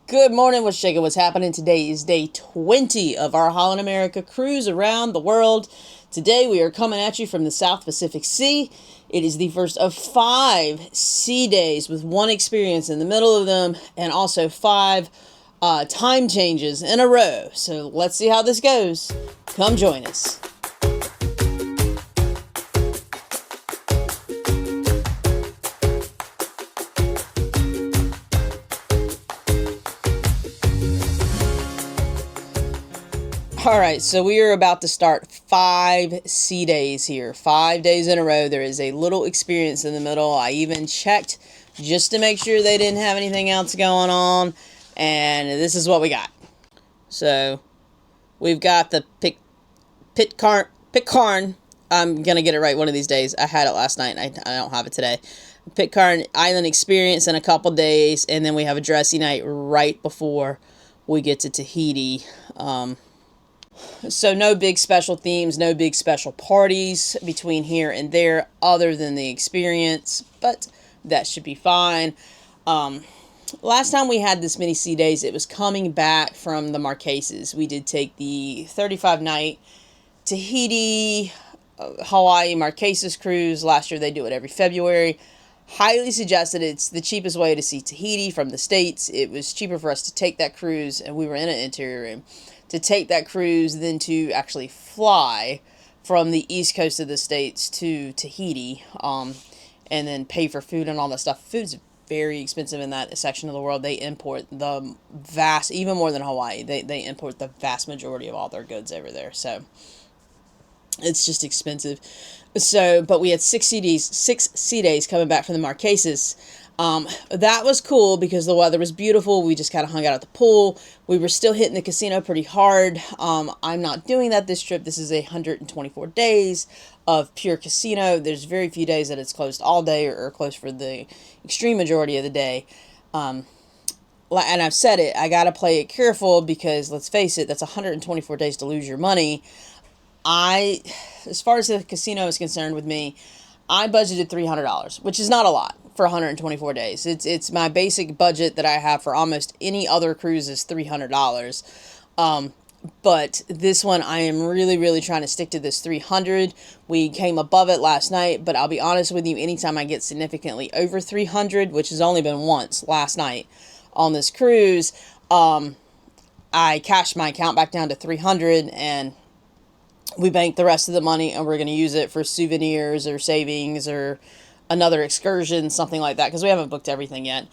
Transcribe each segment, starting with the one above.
Good morning, what's shaking, what's happening? Today is day 20 of our Holland America cruise around the world. Today we are coming at you from the South Pacific Sea. It is the first of 5 sea days with one experience in the middle of them and also 5 time changes in a row. So let's see how this goes. Come join us. All right, so we are about to start 5 sea days here. 5 days in a row. There is a little experience in the middle. I even checked just to make sure they didn't have anything else going on. And this is what we got. So we've got the Pitcairn. I'm going to get it right one of these days. I had it last night and I don't have it today. Pitcairn Island experience in a couple days. And then we have a dressy night right before we get to Tahiti. So no big special themes, no big special parties between here and there other than the experience, but that should be fine. Last time we had this many sea days, it was coming back from the Marquesas. We did take the 35-night Tahiti, Hawaii Marquesas cruise. Last year they do it every February. Highly suggested. It's the cheapest way to see Tahiti from the States. It was cheaper for us to take that cruise, and we were in an interior room, to take that cruise than to actually fly from the east coast of the States to Tahiti, and then pay for food and all that stuff. Food's very expensive in that section of the world. They import the vast, even more than Hawaii, they import the vast majority of all their goods over there. So it's just expensive. So, but we had 6 sea days coming back from the Marquesas. That was cool because the weather was beautiful. We just kind of hung out at the pool. We were still hitting the casino pretty hard. I'm not doing that this trip. This is 124 days of pure casino. There's very few days that it's closed all day or closed for the extreme majority of the day. And I've said it, I got to play it careful because let's face it, that's 124 days to lose your money. As far as the casino is concerned with me, I budgeted $300, which is not a lot for 124 days. It's my basic budget that I have for almost any other cruise is $300. But this one, I am really, really trying to stick to this 300. We came above it last night, but I'll be honest with you, anytime I get significantly over 300, which has only been once last night on this cruise, I cashed my account back down to 300 and we banked the rest of the money and we're going to use it for souvenirs or savings or another excursion, something like that, because we haven't booked everything yet.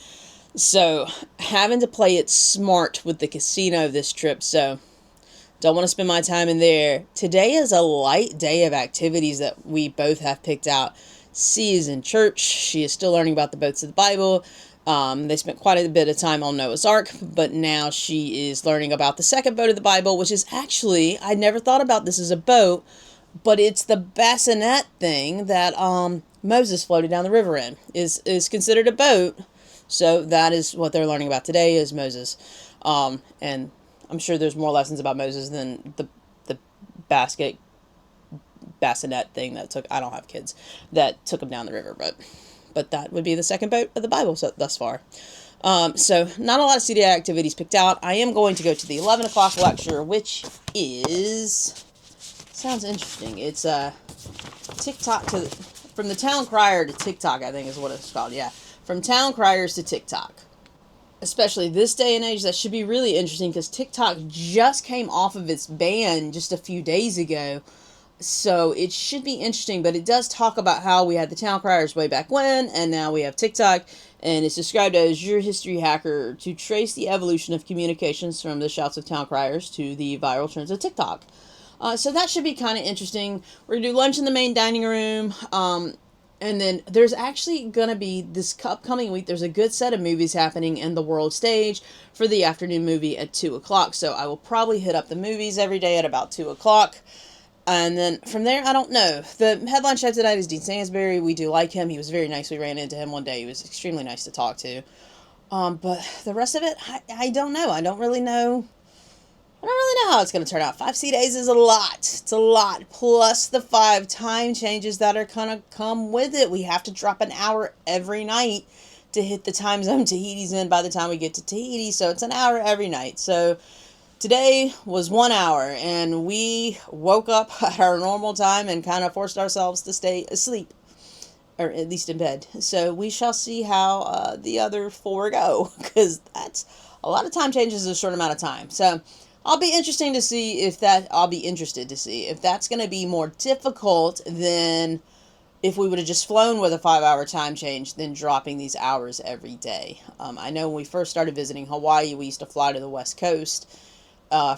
So having to play it smart with the casino this trip, so don't want to spend my time in there. Today is a light day of activities that we both have picked out. C is in church. She is still learning about the boats of the Bible. They spent quite a bit of time on Noah's Ark, but now she is learning about the second boat of the Bible, which is actually, I never thought about this as a boat, but it's the bassinet thing that Moses floated down the river in, is considered a boat. So that is what they're learning about today is Moses. And I'm sure there's more lessons about Moses than the bassinet thing that took, I don't have kids, that took him down the river, but that would be the second boat of the Bible thus far. So not a lot of CDI activities picked out. I am going to go to the 11 o'clock lecture, which is, sounds interesting. It's TikTok from the town crier to TikTok, I think is what it's called. Yeah, from town criers to TikTok. Especially this day and age, that should be really interesting because TikTok just came off of its ban just a few days ago. So it should be interesting, but it does talk about how we had the town criers way back when, and now we have TikTok, and it's described as your history hacker to trace the evolution of communications from the shouts of town criers to the viral trends of TikTok. So that should be kind of interesting. We're going to do lunch in the main dining room, and then there's actually going to be this upcoming week, there's a good set of movies happening in the world stage for the afternoon movie at 2 o'clock. So I will probably hit up the movies every day at about 2 o'clock. And then from there, I don't know. The headline chef tonight is Dean Sansbury. We do like him. He was very nice. We ran into him one day. He was extremely nice to talk to. But the rest of it, I don't know. I don't really know how it's going to turn out. 5 sea days is a lot. It's a lot. Plus the 5 time changes that are going to come with it. We have to drop an hour every night to hit the time zone Tahiti's in by the time we get to Tahiti. So it's an hour every night. So today was 1 hour, and we woke up at our normal time and kind of forced ourselves to stay asleep, or at least in bed. So we shall see how the other 4 go, because that's a lot of time changes in a short amount of time. So I'll be interested to see if that's going to be more difficult than if we would have just flown with a 5-hour time change, then dropping these hours every day. I know when we first started visiting Hawaii, we used to fly to the West Coast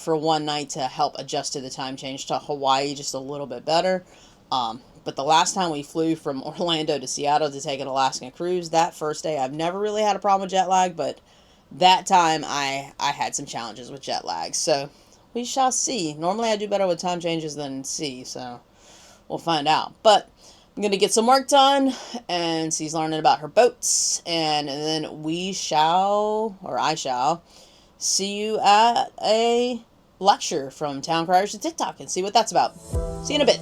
for one night to help adjust to the time change to Hawaii just a little bit better. But the last time we flew from Orlando to Seattle to take an Alaskan cruise, that first day, I've never really had a problem with jet lag, but that time I had some challenges with jet lag. So we shall see. Normally I do better with time changes than sea, so we'll find out. But I'm going to get some work done, and she's learning about her boats, and then I shall see you at a lecture from Town Criers to TikTok and see what that's about. See you in a bit.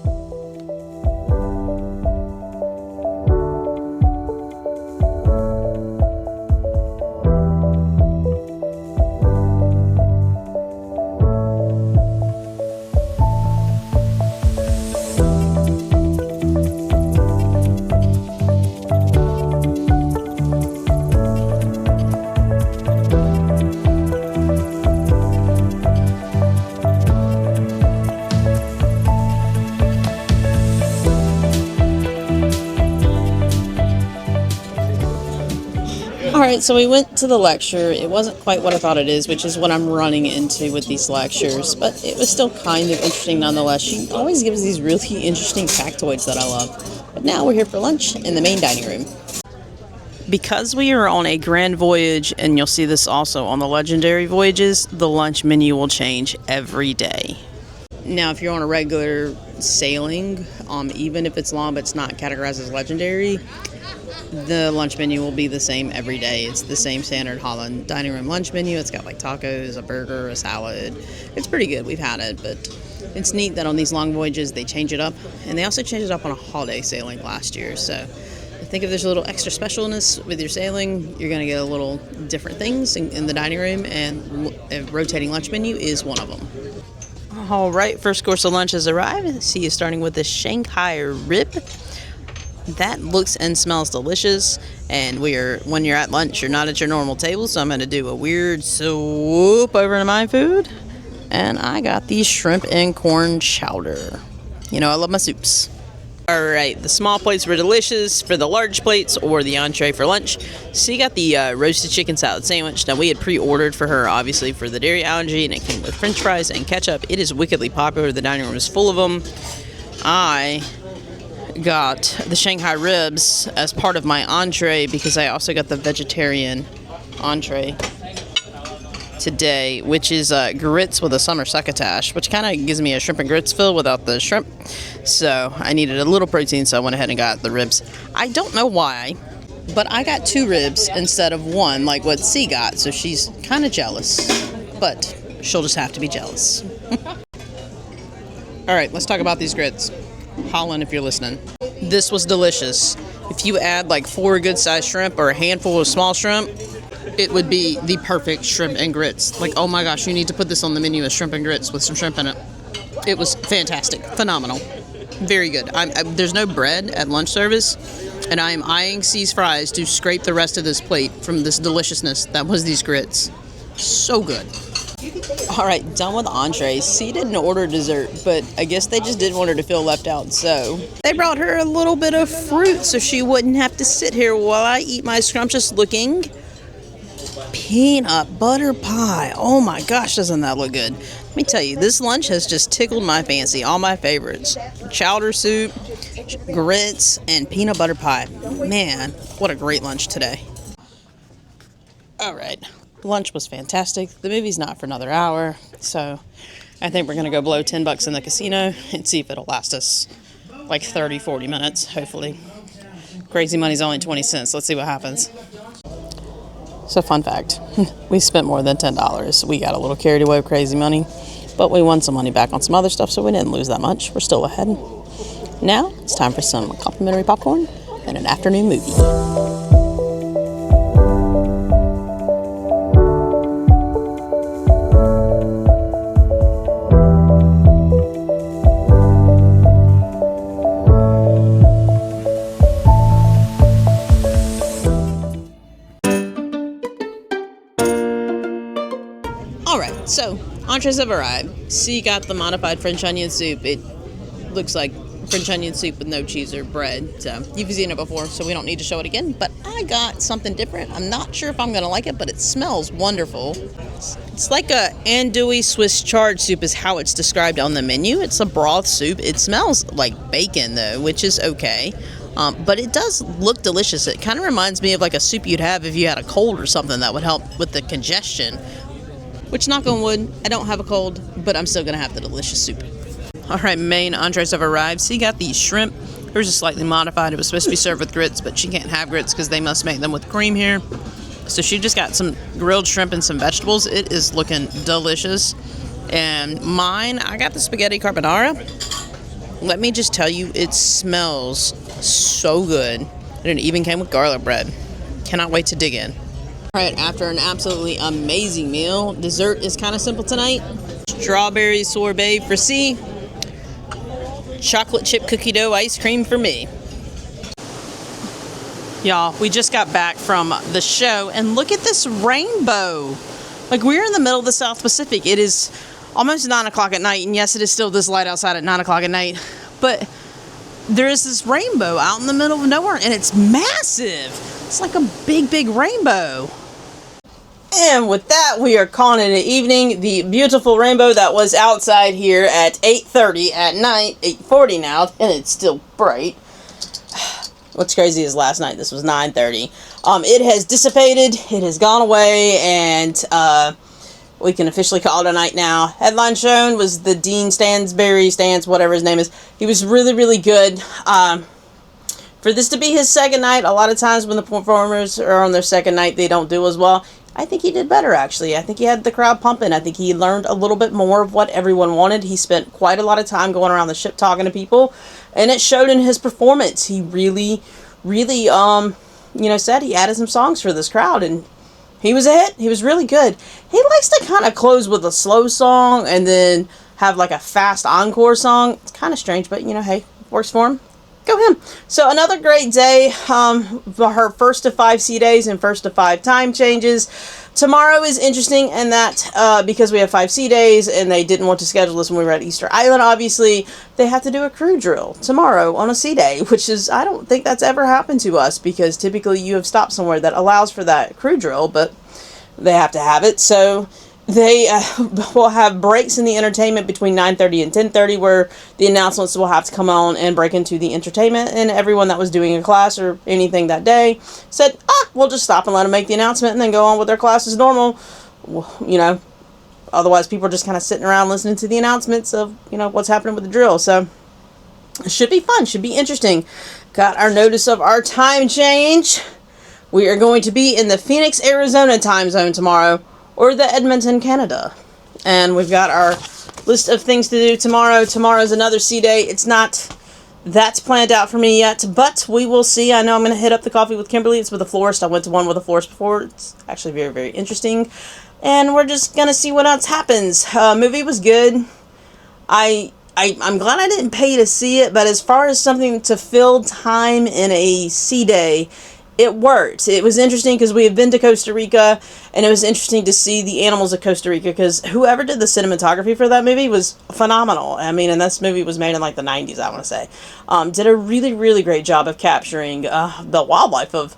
Alright, so we went to the lecture. It wasn't quite what I thought it is, which is what I'm running into with these lectures, but it was still kind of interesting nonetheless. She always gives these really interesting factoids that I love. But now we're here for lunch in the main dining room. Because we are on a Grand Voyage, and you'll see this also on the Legendary Voyages, the lunch menu will change every day. Now, if you're on a regular sailing, even if it's long but it's not categorized as Legendary, the lunch menu will be the same every day. It's the same standard Holland dining room lunch menu. It's got like tacos, a burger, a salad. It's pretty good. We've had it, but it's neat that on these long voyages they change it up. And they also changed it up on a holiday sailing last year. So I think if there's a little extra specialness with your sailing, you're going to get a little different things in the dining room, and a rotating lunch menu is one of them. All right, first course of lunch has arrived. See you starting with the Shanghai rib. That looks and smells delicious, and when you're at lunch, you're not at your normal table, so I'm going to do a weird swoop over to my food, and I got the shrimp and corn chowder. You know, I love my soups. Alright, the small plates were delicious for the large plates or the entree for lunch. So you got the roasted chicken salad sandwich. Now we had pre-ordered for her, obviously, for the dairy allergy, and it came with french fries and ketchup. It is wickedly popular. The dining room is full of them. I got the Shanghai ribs as part of my entree because I also got the vegetarian entree today, which is grits with a summer succotash, which kind of gives me a shrimp and grits feel without the shrimp. So I needed a little protein, so I went ahead and got the ribs. I don't know why, but I got 2 ribs instead of 1, like what C got, so she's kind of jealous, but she'll just have to be jealous. All right, let's talk about these grits. Holland, if you're listening. This was delicious. If you add like 4 good-sized shrimp or a handful of small shrimp, it would be the perfect shrimp and grits. Like, oh my gosh, you need to put this on the menu as shrimp and grits with some shrimp in it. It was fantastic. Phenomenal. Very good. There's no bread at lunch service, and I am eyeing C's fries to scrape the rest of this plate from this deliciousness that was these grits. So good. All right, done with entrees. C didn't order dessert, but I guess they just didn't want her to feel left out, so they brought her a little bit of fruit so she wouldn't have to sit here while I eat my scrumptious-looking peanut butter pie. Oh my gosh, doesn't that look good? Let me tell you, this lunch has just tickled my fancy. All my favorites. Chowder soup, grits, and peanut butter pie. Man, what a great lunch today. All right. Lunch was fantastic. The movie's not for another hour, so I think we're going to go blow $10 in the casino and see if it'll last us like 30, 40 minutes, hopefully. Crazy money's only 20 cents. Let's see what happens. So, fun fact, we spent more than $10. We got a little carried away with crazy money, but we won some money back on some other stuff, so we didn't lose that much. We're still ahead. Now, it's time for some complimentary popcorn and an afternoon movie. Alright, so entrees have arrived. C got the modified French onion soup. It looks like French onion soup with no cheese or bread. So you've seen it before, so we don't need to show it again. But I got something different. I'm not sure if I'm going to like it, but it smells wonderful. It's like a andouille Swiss chard soup is how it's described on the menu. It's a broth soup. It smells like bacon, though, which is okay. But it does look delicious. It kind of reminds me of like a soup you'd have if you had a cold or something that would help with the congestion. Which, knock on wood, I don't have a cold, but I'm still going to have the delicious soup. Alright, main entrees have arrived. So you got the shrimp. Hers is slightly modified. It was supposed to be served with grits, but she can't have grits because they must make them with cream here. So she just got some grilled shrimp and some vegetables. It is looking delicious. And mine, I got the spaghetti carbonara. Let me just tell you, it smells so good. And it even came with garlic bread. Cannot wait to dig in. Alright, after an absolutely amazing meal, dessert is kind of simple tonight. Strawberry sorbet for C. Chocolate chip cookie dough ice cream for me. Y'all, we just got back from the show, and look at this rainbow. Like, we're in the middle of the South Pacific. It is almost 9 o'clock at night, and yes, it is still this light outside at 9 o'clock at night, but there is this rainbow out in the middle of nowhere, and it's massive. It's like a big, big rainbow. And with that, we are calling it an evening. The beautiful rainbow that was outside here at 8:30 at night, 8:40 now, and it's still bright. What's crazy is last night, this was 9:30. It has dissipated, it has gone away, and we can officially call it a night now. Headline shown was the Dean Stans, whatever his name is. He was really, really good. For this to be his second night, a lot of times when the performers are on their second night, they don't do as well. I think he did better, actually. I think he had the crowd pumping. I think he learned a little bit more of what everyone wanted. He spent quite a lot of time going around the ship talking to people, and it showed in his performance. He really, really, said he added some songs for this crowd, and he was a hit. He was really good. He likes to kind of close with a slow song and then have like a fast encore song. It's kind of strange, but, hey, works for him. Go him. So another great day for her first to 5 C days and first to 5 time changes. Tomorrow is interesting in that because we have 5 C days and they didn't want to schedule this when we were at Easter Island, obviously, they have to do a crew drill tomorrow on a C day, which is, I don't think that's ever happened to us because typically you have stopped somewhere that allows for that crew drill, but they have to have it. So they will have breaks in the entertainment between 9:30 and 10:30 where the announcements will have to come on and break into the entertainment, and everyone that was doing a class or anything that day said, we'll just stop and let them make the announcement and then go on with their class as normal. Well, otherwise people are just kind of sitting around listening to the announcements of, what's happening with the drill. So it should be fun, should be interesting. Got our notice of our time change. We are going to be in the Phoenix, Arizona time zone tomorrow, or the Edmonton, Canada. And we've got our list of things to do tomorrow. Tomorrow's another C day. That's planned out for me yet, but we will see. I know I'm going to hit up the coffee with Kimberly. It's with a florist. I went to one with a florist before. It's actually very, very interesting. And we're just going to see what else happens. Movie was good. I'm glad I didn't pay to see it, but as far as something to fill time in a C day, it worked. It was interesting because we have been to Costa Rica, and it was interesting to see the animals of Costa Rica because whoever did the cinematography for that movie was phenomenal. I mean, and this movie was made in like the 90s, I want to say. Did a really, really great job of capturing the wildlife of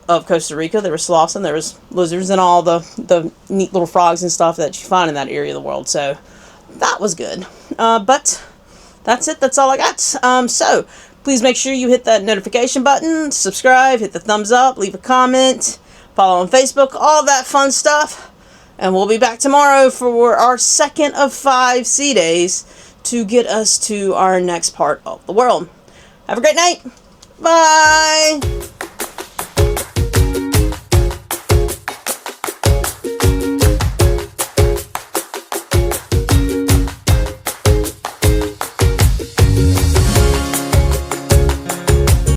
Costa Rica. There were sloths and there was lizards and all the neat little frogs and stuff that you find in that area of the world. So that was good. But that's it. That's all I got. So please make sure you hit that notification button, subscribe, hit the thumbs up, leave a comment, follow on Facebook, all that fun stuff. And we'll be back tomorrow for our second of 5 C days to get us to our next part of the world. Have a great night. Bye.